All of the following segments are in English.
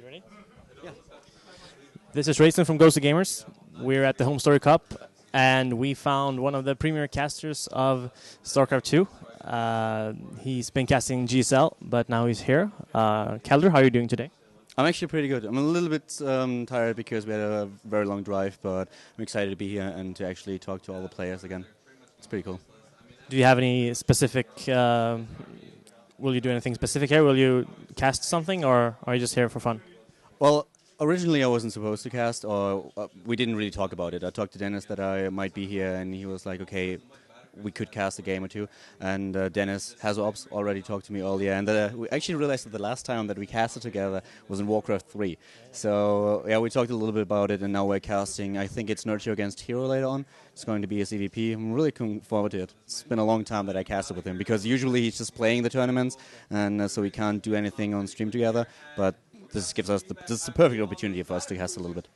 Ready? Yeah. This is Rayson from Ghost of Gamers. We're at the Home Story Cup, and we found one of the premier casters of StarCraft 2. He's been casting GSL, but now he's here. Calder, how are you doing today? I'm actually pretty good. I'm a little bit tired because we had a very long drive, but I'm excited to be here and to actually talk to all the players again. It's pretty cool. Do you have any specific... will you do anything specific here? Will you cast something, or are you just here for fun? Well, originally I wasn't supposed to cast, or we didn't really talk about it. I talked to Dennis that I might be here, and he was like, okay, we could cast a game or two. And Dennis Hazops already talked to me earlier, and we actually realized that the last time that we casted together was in Warcraft 3. So yeah, we talked a little bit about it, and now we're casting. I think it's Nurture against Hero later on. It's going to be a CVP. I'm really looking forward to it. It's been a long time that I casted with him, because usually he's just playing the tournaments, and so we can't do anything on stream together. But this gives us this is the perfect opportunity for us to cast a little bit.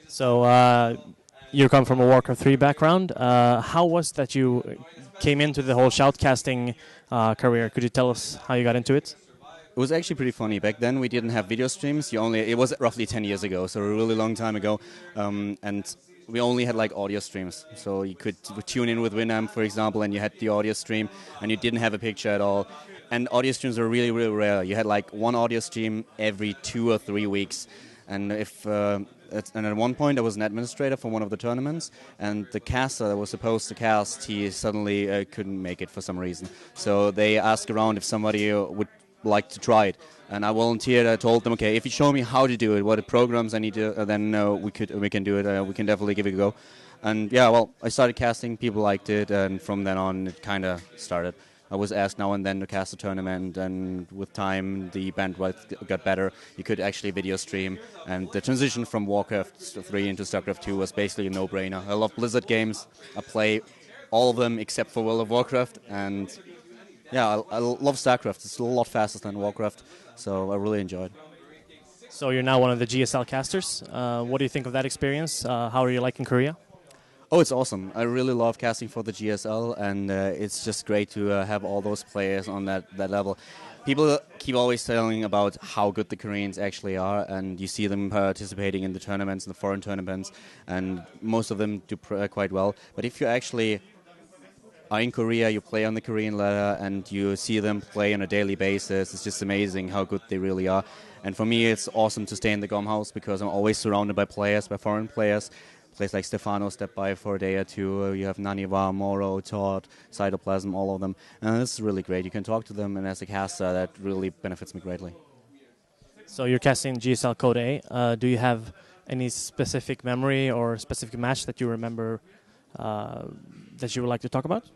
So you come from a Warcraft 3 background. How was that you came into the whole shoutcasting career? Could you tell us how you got into it? It was actually pretty funny. Back then we didn't have video streams. It was roughly 10 years ago, so a really long time ago. And we only had like audio streams. So you could tune in with Winamp, for example, and you had the audio stream, and you didn't have a picture at all. And audio streams were really, really rare. You had like one audio stream every 2 or 3 weeks. And and at one point I was an administrator for one of the tournaments, and the caster that was supposed to cast, he suddenly couldn't make it for some reason. So they asked around if somebody would like to try it, and I volunteered. I told them, okay, if you show me how to do it, what programs I need to, then we can do it. We can definitely give it a go. And yeah, well, I started casting. People liked it, and from then on, it kind of started. I was asked now and then to cast a tournament, and with time the bandwidth got better. You could actually video stream, and the transition from Warcraft 3 into StarCraft 2 was basically a no-brainer. I love Blizzard games. I play all of them except for World of Warcraft, and yeah, I love StarCraft. It's a lot faster than Warcraft, so I really enjoyed it. So you're now one of the GSL casters. What do you think of that experience? How are you liking Korea? Oh, it's awesome. I really love casting for the GSL, and it's just great to have all those players on that level. People keep always telling about how good the Koreans actually are, and you see them participating in the tournaments, in the foreign tournaments, and most of them do quite well. But if you actually are in Korea, you play on the Korean ladder, and you see them play on a daily basis, it's just amazing how good they really are. And for me, it's awesome to stay in the GOM house, because I'm always surrounded by players, by foreign players. Place like Stefano stepped by for a day or two. You have Naniva, Moro, Todd, Cytoplasm, all of them. And this is really great. You can talk to them, and as a caster, that really benefits me greatly. So you're casting GSL Code A. Do you have any specific memory or specific match that you remember that you would like to talk about?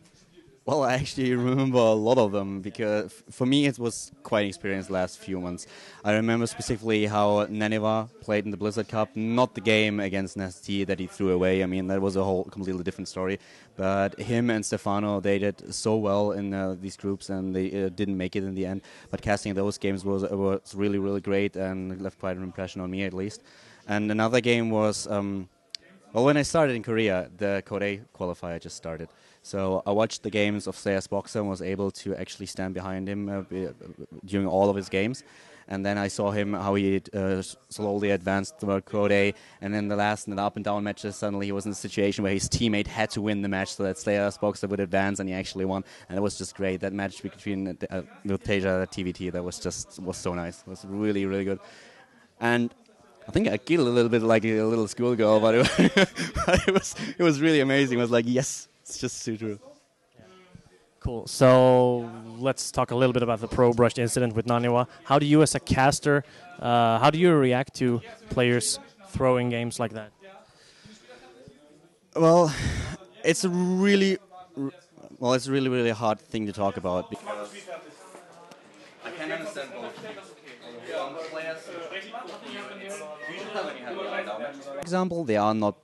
Well, I actually remember a lot of them, because for me it was quite an experience the last few months. I remember specifically how Naniva played in the Blizzard Cup, not the game against Nasty that he threw away. I mean, that was a whole completely different story. But him and Stefano, they did so well in these groups, and they didn't make it in the end. But casting those games was really, really great, and left quite an impression on me at least. And another game was, well, when I started in Korea, the Code A qualifier just started. So I watched the games of CS Boxer and was able to actually stand behind him during all of his games. And then I saw him how he slowly advanced toward Code A. And in the up and down matches, suddenly he was in a situation where his teammate had to win the match so that CS Boxer would advance, and he actually won. And it was just great. That match between with Teja TVT, that was so nice. It was really, really good. And I think I killed a little bit like a little schoolgirl, but it was really amazing. It was like, yes. It's just so true. Cool. So let's talk a little bit about the Pro Brush incident with Naniwa. How do you, as a caster, how do you react to players throwing games like that? Well, it's a really hard thing to talk about, because I can understand both. For example, they are not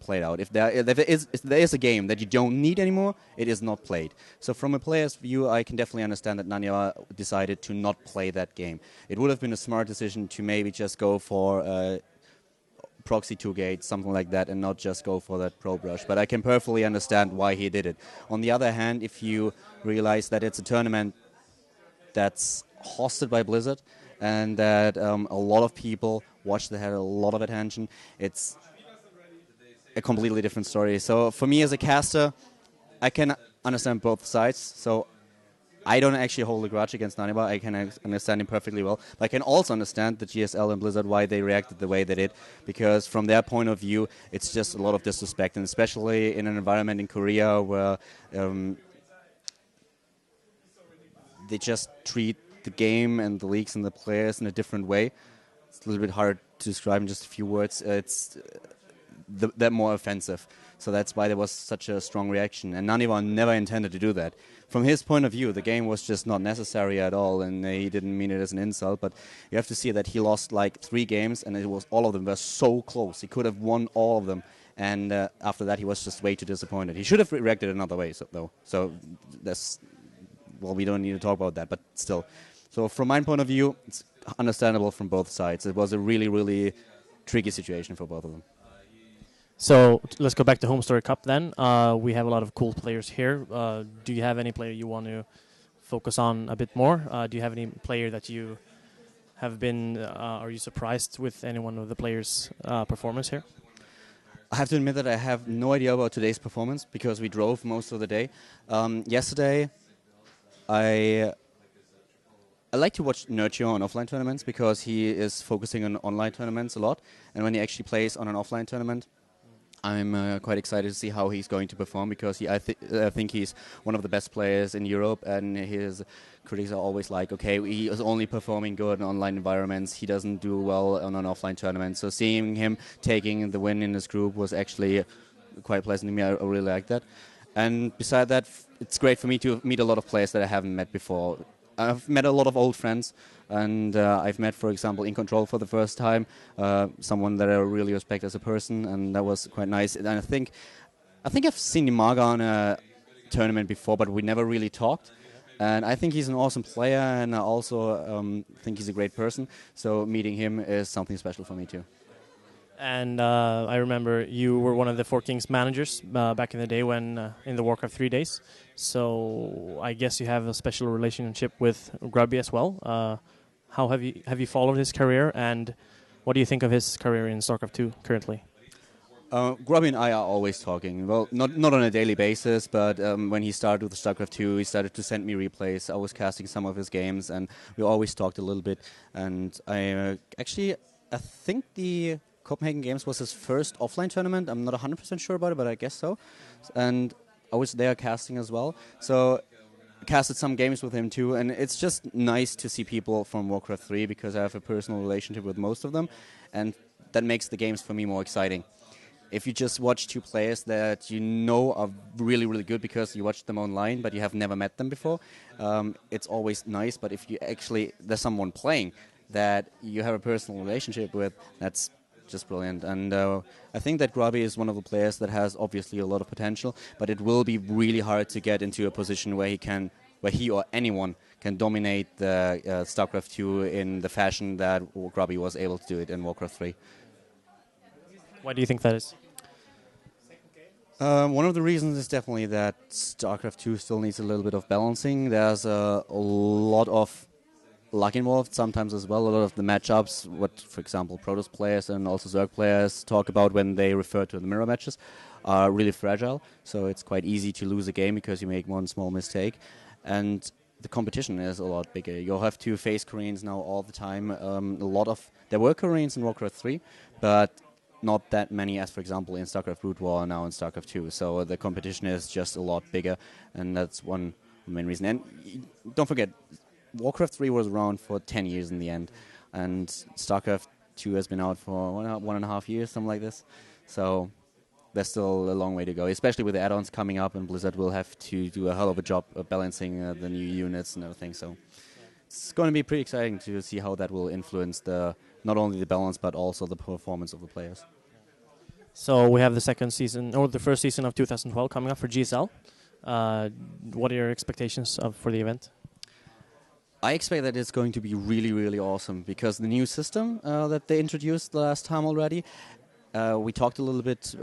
played out. If there is a game that you don't need anymore, it is not played. So from a player's view, I can definitely understand that Naniwa decided to not play that game. It would have been a smart decision to maybe just go for proxy 2-gate, something like that, and not just go for that Pro Brush. But I can perfectly understand why he did it. On the other hand, if you realize that it's a tournament that's hosted by Blizzard, and that a lot of people watched that, had a lot of attention. It's a completely different story. So for me as a caster, I can understand both sides. So I don't actually hold a grudge against Naniba. I can understand him perfectly well. But I can also understand the GSL and Blizzard why they reacted the way they did, because from their point of view, it's just a lot of disrespect, and especially in an environment in Korea where they just treat the game and the leagues and the players in a different way. It's a little bit hard to describe in just a few words. It's that more offensive. So that's why there was such a strong reaction. And Naniva never intended to do that. From his point of view, the game was just not necessary at all, and he didn't mean it as an insult. But you have to see that he lost like 3 games, and all of them were so close. He could have won all of them. And after that, he was just way too disappointed. He should have reacted another way, though. So that's, well, we don't need to talk about that, but still. So from my point of view, it's understandable from both sides. It was a really, really tricky situation for both of them. So let's go back to Home Story Cup then. We have a lot of cool players here. Do you have any player you want to focus on a bit more? Do you have any player that you have been, are you surprised with any one of the players' performance here? I have to admit that I have no idea about today's performance because we drove most of the day. Yesterday, I like to watch Nurture on offline tournaments because he is focusing on online tournaments a lot. And when he actually plays on an offline tournament, I'm quite excited to see how he's going to perform because I think he's one of the best players in Europe, and his critics are always like, okay, he is only performing good in online environments. He doesn't do well on an offline tournament. So seeing him taking the win in this group was actually quite pleasant to me. I really like that. And beside that, it's great for me to meet a lot of players that I haven't met before. I've met a lot of old friends, and I've met, for example, In Control for the first time, someone that I really respect as a person, and that was quite nice. And I think I've seen Imaga on a tournament before, but we never really talked. And I think he's an awesome player, and I also think he's a great person. So meeting him is something special for me too. And I remember you were one of the Four Kings managers back in the day when in the Warcraft 3 days. So I guess you have a special relationship with Grubby as well. How have you followed his career, and what do you think of his career in StarCraft 2 currently? Grubby and I are always talking. Well, not on a daily basis, but when he started with StarCraft 2, he started to send me replays. I was casting some of his games, and we always talked a little bit. And I think the Copenhagen Games was his first offline tournament. I'm not 100% sure about it, but I guess so. And I was there casting as well. So casted some games with him too. And it's just nice to see people from Warcraft 3 because I have a personal relationship with most of them. And that makes the games for me more exciting. If you just watch 2 players that you know are really, really good because you watched them online, but you have never met them before, it's always nice. But if there's someone playing that you have a personal relationship with, that's just brilliant. And I think that Grubby is one of the players that has obviously a lot of potential, but it will be really hard to get into a position where he or anyone can dominate the StarCraft 2 in the fashion that Grubby was able to do it in Warcraft 3. Why do you think that is? One of the reasons is definitely that StarCraft 2 still needs a little bit of balancing. There's a lot of luck involved sometimes as well. A lot of the matchups, what, for example, Protoss players and also Zerg players talk about when they refer to the mirror matches, are really fragile. So it's quite easy to lose a game because you make one small mistake. And the competition is a lot bigger. You'll have to face Koreans now all the time. There were Koreans in Warcraft 3, but not that many as, for example, in StarCraft Brood War now in StarCraft 2. So the competition is just a lot bigger, and that's one main reason. And don't forget, Warcraft 3 was around for 10 years in the end, and StarCraft 2 has been out for 1.5 years, something like this. So there's still a long way to go, especially with the add-ons coming up, and Blizzard will have to do a hell of a job of balancing the new units and everything. So it's going to be pretty exciting to see how that will influence not only the balance but also the performance of the players. So we have the first season of 2012 coming up for GSL. What are your expectations for the event? I expect that it's going to be really, really awesome because the new system that they introduced the last time already, we talked a little bit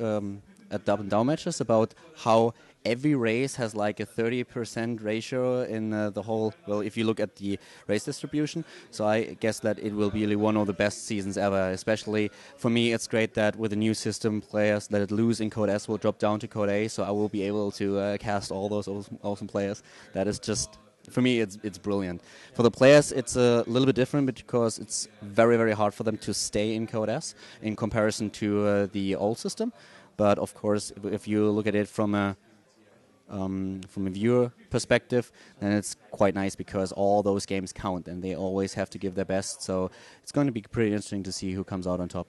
at Up and Down matches about how every race has like a 30% ratio in the whole, well, if you look at the race distribution. So I guess that it will be really one of the best seasons ever. Especially for me, it's great that with the new system, players that lose in Code S will drop down to Code A, so I will be able to cast all those awesome players. That is just, for me, it's brilliant. For the players, it's a little bit different because it's very, very hard for them to stay in Code S in comparison to the old system. But of course, if you look at it from a viewer perspective, then it's quite nice because all those games count and they always have to give their best. So it's going to be pretty interesting to see who comes out on top.